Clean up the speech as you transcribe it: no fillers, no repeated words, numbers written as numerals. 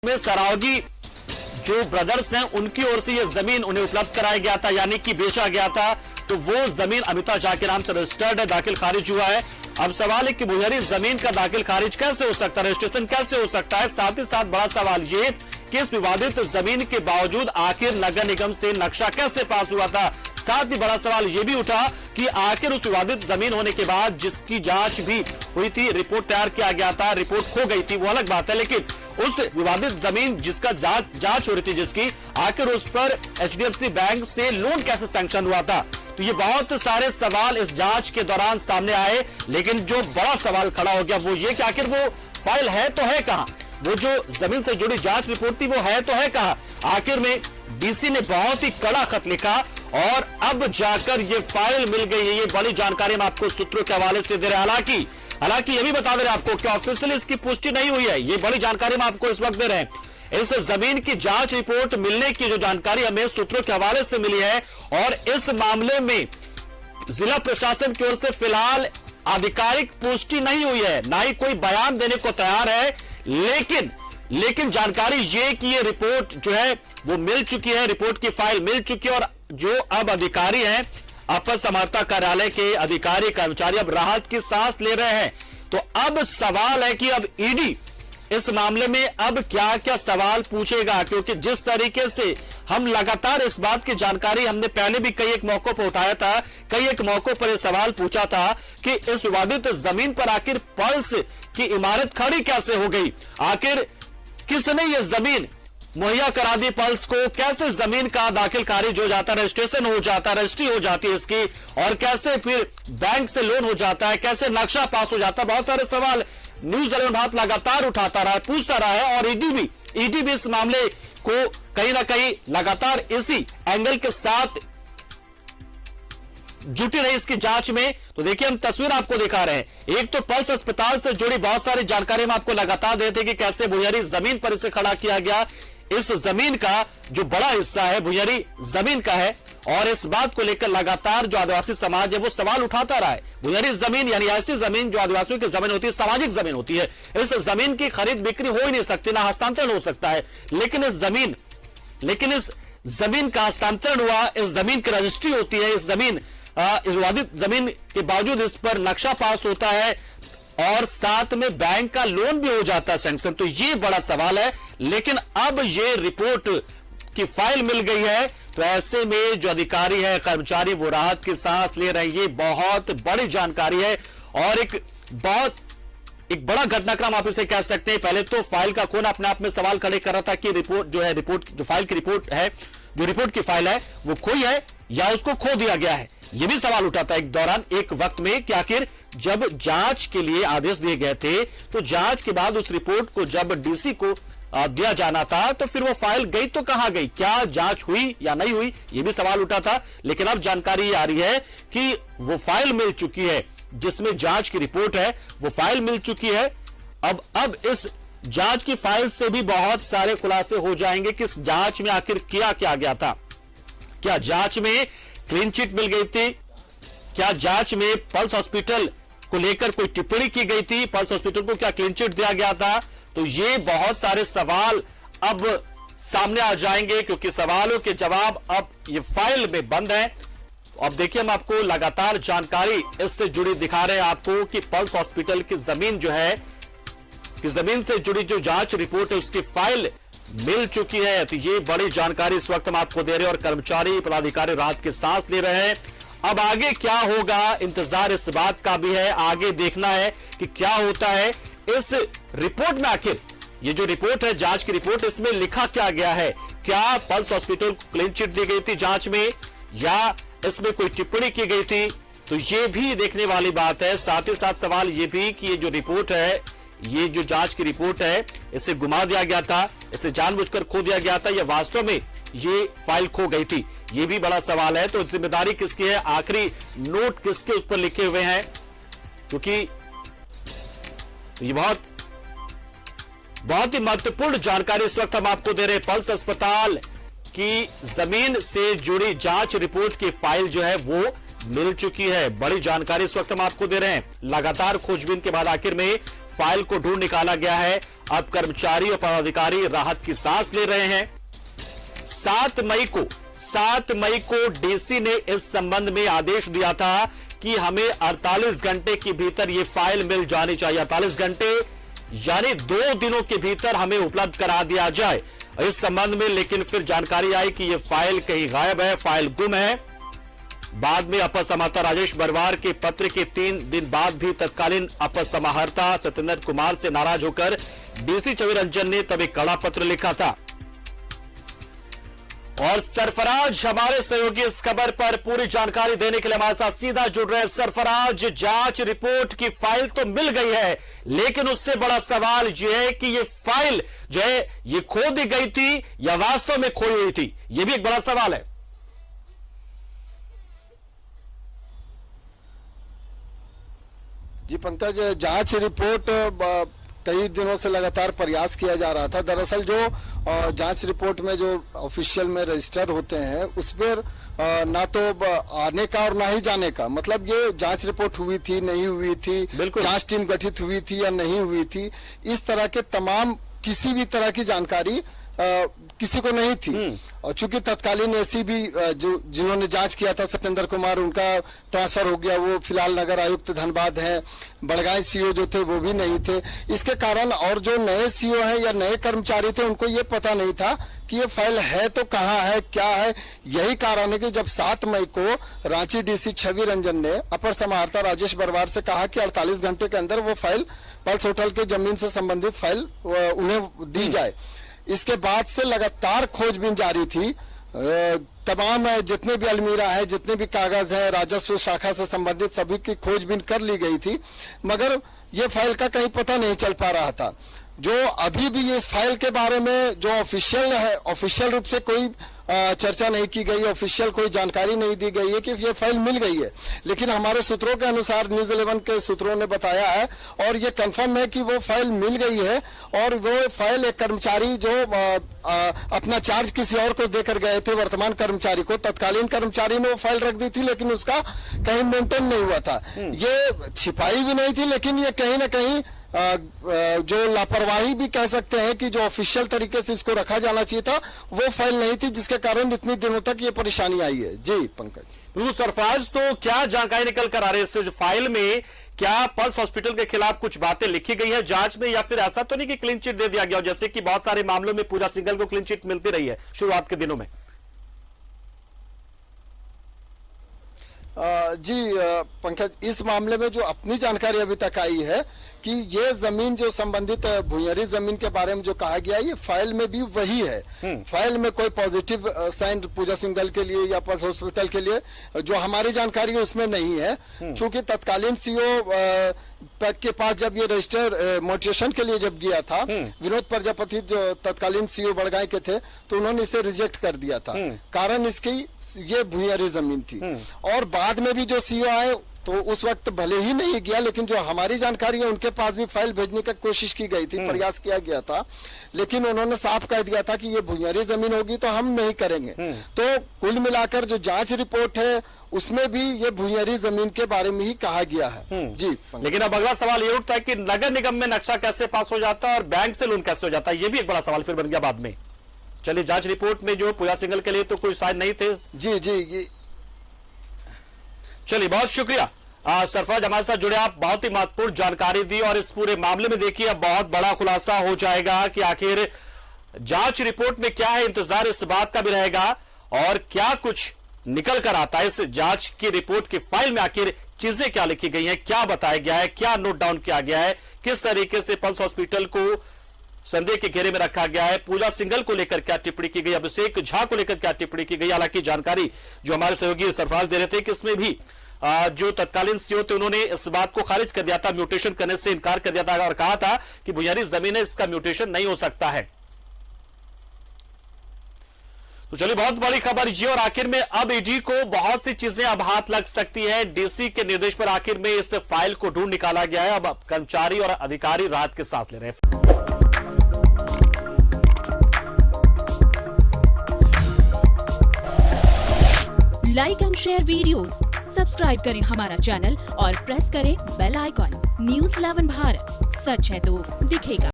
में सरावगी जो ब्रदर्स हैं उनकी ओर से ये जमीन उन्हें उपलब्ध कराया गया था, यानी कि बेचा गया था। तो वो जमीन अमिता झा के नाम से रजिस्टर्ड है, दाखिल खारिज हुआ है। अब सवाल है कि बुनियादी जमीन का दाखिल खारिज कैसे हो सकता है, रजिस्ट्रेशन कैसे हो सकता है। साथ ही साथ बड़ा सवाल ये कि इस विवादित जमीन के बावजूद आखिर नगर निगम से नक्शा कैसे पास हुआ था। साथ ही बड़ा सवाल यह भी उठा कि आखिर उस विवादित जमीन होने के बाद जिसकी जांच भी हुई थी, रिपोर्ट तैयार किया गया था, रिपोर्ट खो गई थी, वो अलग बात है, लेकिन उस विवादित जमीन जिसका जांच हो रही थी, जिसकी आखिर उस पर एचडीएफसी बैंक से लोन कैसे सैंक्शन हुआ था। तो ये बहुत सारे सवाल इस जांच के दौरान सामने आए, लेकिन जो बड़ा सवाल खड़ा हो गया वो ये कि आखिर वो फाइल है तो है कहां, वो जो जमीन से जुड़ी जांच रिपोर्ट थी वो है तो है कहां। आखिर में डीसी ने बहुत ही कड़ा खत लिखा और अब जाकर ये फाइल मिल गई है। ये बड़ी जानकारी हम आपको सूत्रों के हवाले से दे रहे हैं। हालांकि ये भी बता दे रहे हैं आपको कि ऑफिशियली इसकी पुष्टि नहीं हुई है। ये बड़ी जानकारी हम आपको इस वक्त दे रहे हैं। इस जमीन की जांच रिपोर्ट मिलने की जो जानकारी हमें सूत्रों के हवाले से मिली है, और इस मामले में जिला प्रशासन की ओर से फिलहाल आधिकारिक पुष्टि नहीं हुई है, ना ही कोई बयान देने को तैयार है। लेकिन जानकारी ये कि ये रिपोर्ट जो है वो मिल चुकी है, रिपोर्ट की फाइल मिल चुकी है, और जो अब अधिकारी हैं, अपर समाहर्ता कार्यालय के अधिकारी कर्मचारी अब राहत की सांस ले रहे हैं। तो अब सवाल है कि अब ईडी इस मामले में अब क्या क्या सवाल पूछेगा, क्योंकि जिस तरीके से हम लगातार इस बात की जानकारी हमने पहले भी कई एक मौकों पर उठाया था, कई एक मौकों पर यह सवाल पूछा था कि इस विवादित जमीन पर आखिर पल्स की इमारत खड़ी कैसे हो गई, आखिर किसने यह जमीन मुहैया करा दी पल्स को, कैसे जमीन का दाखिल खारिज हो जाता, रजिस्ट्रेशन हो जाता, रजिस्ट्री हो जाती है इसकी, और कैसे फिर बैंक से लोन हो जाता है, कैसे नक्शा पास हो जाता है। बहुत सारे सवाल न्यूज 11 भारत लगातार उठाता रहा है, पूछता रहा है, और ईडी भी इस मामले को कहीं ना कहीं लगातार इसी एंगल के साथ जुटी रही इसकी जांच में। तो देखिए हम तस्वीर आपको दिखा रहे हैं। एक तो पल्स अस्पताल से जुड़ी बहुत सारी जानकारी हम आपको लगातार देते कि कैसे बुनियादी जमीन पर इसे खड़ा किया गया। इस जमीन का जो बड़ा हिस्सा है बुनियादी जमीन का है, और इस बात को लेकर लगातार जो आदिवासी समाज है वो सवाल उठाता रहा है। बुनियादी जमीन यानी ऐसी जमीन जो आदिवासियों की जमीन होती है, सामाजिक जमीन होती है, इस जमीन की खरीद बिक्री हो ही नहीं सकती, ना हस्तांतरण हो सकता है। लेकिन इस जमीन का हस्तांतरण हुआ, इस जमीन की रजिस्ट्री होती है, इस विवादित जमीन के बावजूद इस पर नक्शा पास होता है, और साथ में बैंक का लोन भी हो जाता है सैंक्शन। तो ये बड़ा सवाल है, लेकिन अब ये रिपोर्ट की फाइल मिल गई है, तो ऐसे में जो अधिकारी है, कर्मचारी, वो राहत की सांस ले रहे हैं। ये बहुत बड़ी जानकारी है और एक बड़ा घटनाक्रम आप इसे कह सकते हैं। पहले तो फाइल का खोना अपने आप में सवाल खड़े कर रहा था कि रिपोर्ट जो फाइल की रिपोर्ट है, जो रिपोर्ट की फाइल है वो खोई है या उसको खो दिया गया है। यह भी सवाल उठा था एक वक्त में कि आखिर जब जांच के लिए आदेश दिए गए थे, तो जांच के बाद उस रिपोर्ट को जब डीसी को दिया जाना था, तो फिर वो फाइल गई तो कहां गई, क्या जांच हुई या नहीं हुई, यह भी सवाल उठा था। लेकिन अब जानकारी आ रही है कि वो फाइल मिल चुकी है, जिसमें जांच की रिपोर्ट है, वो फाइल मिल चुकी है। अब इस जांच की फाइल से भी बहुत सारे खुलासे हो जाएंगे कि इस जांच में आखिर किया क्या गया था। क्या जांच में क्लीन चिट मिल गई थी, क्या जांच में पल्स हॉस्पिटल को लेकर कोई टिप्पणी की गई थी, पल्स हॉस्पिटल को क्या क्लीन चिट दिया गया था। तो ये बहुत सारे सवाल अब सामने आ जाएंगे, क्योंकि सवालों के जवाब अब ये फाइल में बंद है। अब देखिए हम आपको लगातार जानकारी इससे जुड़ी दिखा रहे हैं आपको कि पल्स हॉस्पिटल की जमीन जो है, कि जमीन से जुड़ी जो जांच रिपोर्ट है उसकी फाइल मिल चुकी है। तो ये बड़ी जानकारी इस वक्त हम आपको दे रहे हैं, और कर्मचारी, पदाधिकारी राहत की सांस ले रहे हैं। अब आगे क्या होगा, इंतजार इस बात का भी है, आगे देखना है कि क्या होता है इस रिपोर्ट में। आखिर ये जो रिपोर्ट है, जांच की रिपोर्ट, इसमें लिखा क्या गया है, क्या पल्स हॉस्पिटल को क्लीन चिट दी गई थी जांच में, या इसमें कोई टिप्पणी की गई थी। तो ये भी देखने वाली बात है। साथ ही साथ सवाल ये भी कि ये जो रिपोर्ट है, ये जो जांच की रिपोर्ट है, इसे गुमा दिया गया था, इसे जानबूझकर खो दिया गया था, या वास्तव में ये फाइल खो गई थी, ये भी बड़ा सवाल है। तो जिम्मेदारी किसकी है, आखिरी नोट किसके उस पर लिखे हुए हैं, क्योंकि ये बहुत ही महत्वपूर्ण जानकारी इस वक्त हम आपको दे रहे हैं। पल्स अस्पताल की जमीन से जुड़ी जांच रिपोर्ट की फाइल जो है वो मिल चुकी है। बड़ी जानकारी इस वक्त हम आपको दे रहे हैं। लगातार खोजबीन के बाद आखिर में फाइल को ढूंढ निकाला गया है। अब कर्मचारी और पदाधिकारी राहत की सांस ले रहे हैं। 7 मई को डीसी ने इस संबंध में आदेश दिया था कि हमें 48 घंटे के भीतर यह फाइल मिल जानी चाहिए। 48 घंटे यानी 2 दिनों के भीतर हमें उपलब्ध करा दिया जाए इस संबंध में। लेकिन फिर जानकारी आई कि यह फाइल कहीं गायब है, फाइल गुम है। बाद में अपर समाहर्ता राजेश बरवार के पत्र के 3 दिन बाद भी तत्कालीन अपर समाहर्ता सत्येंद्र कुमार से नाराज होकर डीसी छवि रंजन ने तब एक कड़ा पत्र लिखा था। और सरफराज हमारे सहयोगी इस खबर पर पूरी जानकारी देने के लिए हमारे साथ सीधा जुड़ रहे हैं। सरफराज, जांच रिपोर्ट की फाइल तो मिल गई है, लेकिन उससे बड़ा सवाल यह है कि यह फाइल जो है ये खो दी गई थी या वास्तव में खोई हुई थी, यह भी एक बड़ा सवाल है। जी पंकज, जांच रिपोर्ट कई दिनों से लगातार प्रयास किया जा रहा था। दरअसल जो जांच रिपोर्ट में जो ऑफिशियल में रजिस्टर होते हैं उस पर ना तो आने का और ना ही जाने का, मतलब ये जांच रिपोर्ट हुई थी नहीं हुई थी, जांच टीम गठित हुई थी या नहीं हुई थी, इस तरह के तमाम किसी भी तरह की जानकारी किसी को नहीं थी। और चूंकि तत्कालीन एसीबी जो जिन्होंने जांच किया था सत्येंद्र कुमार, उनका ट्रांसफर हो गया, वो फिलहाल नगर आयुक्त धनबाद हैं। बड़गांव सीओ जो थे वो भी नहीं थे। इसके कारण और जो नए सीओ हैं या नए कर्मचारी थे उनको ये पता नहीं था कि ये फाइल है तो कहाँ है, क्या है। यही कारण है कि जब 7 मई को रांची डीसी छवि रंजन ने अपर समाहर्ता राजेश बरवार से कहा कि 48 घंटे के अंदर वो फाइल पल्स होटल के जमीन से संबंधित फाइल उन्हें दी जाए। इसके बाद से लगातार खोजबीन जारी थी। तमाम जितने भी अलमीरा है, जितने भी कागज है, राजस्व शाखा से संबंधित सभी की खोजबीन कर ली गई थी, मगर ये फाइल का कहीं पता नहीं चल पा रहा था। जो अभी भी इस फाइल के बारे में जो ऑफिशियल है, ऑफिशियल रूप से कोई चर्चा नहीं की गई, ऑफिशियल कोई जानकारी नहीं दी गई है कि ये फाइल मिल गई है। लेकिन हमारे सूत्रों के अनुसार, न्यूज़ 11 के सूत्रों ने बताया है और ये कंफर्म है कि वो फाइल मिल गई है। और वो फाइल एक कर्मचारी जो अपना चार्ज किसी और को देकर गए थे, वर्तमान कर्मचारी को, तत्कालीन कर्मचारी ने वो फाइल रख दी थी, लेकिन उसका कहीं मेंटेन नहीं हुआ था। ये छिपाई भी नहीं थी, लेकिन ये कहीं ना कहीं जो लापरवाही भी कह सकते हैं कि जो ऑफिशियल तरीके से इसको रखा जाना चाहिए था वो फाइल नहीं थी, जिसके कारण इतनी दिनों तक ये परेशानी आई है। जी पंकज। बिल्कुल सरफराज, तो क्या जानकारी निकल कर आ रही है इस फाइल में? क्या पल्स हॉस्पिटल के खिलाफ कुछ बातें लिखी गई है जांच में, या फिर ऐसा तो नहीं कि क्लीन चिट दे दिया गया, जैसे कि बहुत सारे मामलों में पूजा सिंघल को क्लीन चिट मिलती रही है शुरुआत के दिनों में? जी पंकज, इस मामले में जो अपनी जानकारी अभी तक आई है कि ये जमीन जो संबंधित भुइयारी जमीन के बारे में जो कहा गया, ये फाइल में भी वही है। फाइल में कोई पॉजिटिव साइन पूजा सिंघल के लिए या पल्स हॉस्पिटल के लिए जो हमारी जानकारी है उसमें नहीं है। चूंकि तत्कालीन सीओ के पास जब ये रजिस्टर मोटिवेशन के लिए जब गया था, विनोद प्रजापति जो तत्कालीन सीओ बड़गांव के थे, तो उन्होंने इसे रिजेक्ट कर दिया था। कारण इसकी ये भुइयारी जमीन थी। और बाद में भी जो सीओ आए तो उस वक्त भले ही नहीं गया, लेकिन जो हमारी जानकारी है उनके पास भी फाइल भेजने की कोशिश की गई थी, प्रयास किया गया था, लेकिन उन्होंने साफ कह दिया था कि ये भुइयारी जमीन होगी तो हम नहीं करेंगे। तो कुल मिलाकर जो जांच रिपोर्ट है उसमें भी ये भुइयारी जमीन के बारे में ही कहा गया है। जी, लेकिन अब अगला सवाल ये उठता है कि नगर निगम में नक्शा कैसे पास हो जाता है और बैंक से लोन कैसे हो जाता है, ये भी एक बड़ा सवाल फिर बन गया बाद में। चलिए, जांच रिपोर्ट में जो पूजा सिंघल के लिए तो कोई साइन नहीं थे। जी जी, चलिए, बहुत शुक्रिया सरफराज, हमारे साथ जुड़े, आप बहुत ही महत्वपूर्ण जानकारी दी। और इस पूरे मामले में देखिए अब बहुत बड़ा खुलासा हो जाएगा कि आखिर जांच रिपोर्ट में क्या है। इंतजार इस बात का भी रहेगा और क्या कुछ निकल कर आता है इस जांच की रिपोर्ट की फाइल में, आखिर चीजें क्या लिखी गई हैं, क्या बताया गया है, क्या नोट डाउन किया गया है, किस तरीके से पल्स हॉस्पिटल को संदेह के घेरे में रखा गया है, पूजा सिंघल को लेकर क्या टिप्पणी की गई, अभिषेक झा को लेकर क्या टिप्पणी की गई। हालांकि जानकारी जो हमारे सहयोगी सरफराज दे रहे थे कि इसमें भी जो तत्कालीन सीओ थे उन्होंने इस बात को खारिज कर दिया था, म्यूटेशन करने से इनकार कर दिया था और कहा था कि भुइयारी जमीन है, इसका म्यूटेशन नहीं हो सकता है। तो चलिए, बहुत बड़ी खबर ये, और आखिर में अब ईडी को बहुत सी चीजें अब हाथ लग सकती है। डीसी के निर्देश पर आखिर में इस फाइल को ढूंढ निकाला गया है। अब कर्मचारी और अधिकारी राहत के सांस ले रहे हैं। Like and share videos, subscribe करें हमारा चैनल और प्रेस करें बेल आइकॉन। News 11 भारत, सच है तो दिखेगा।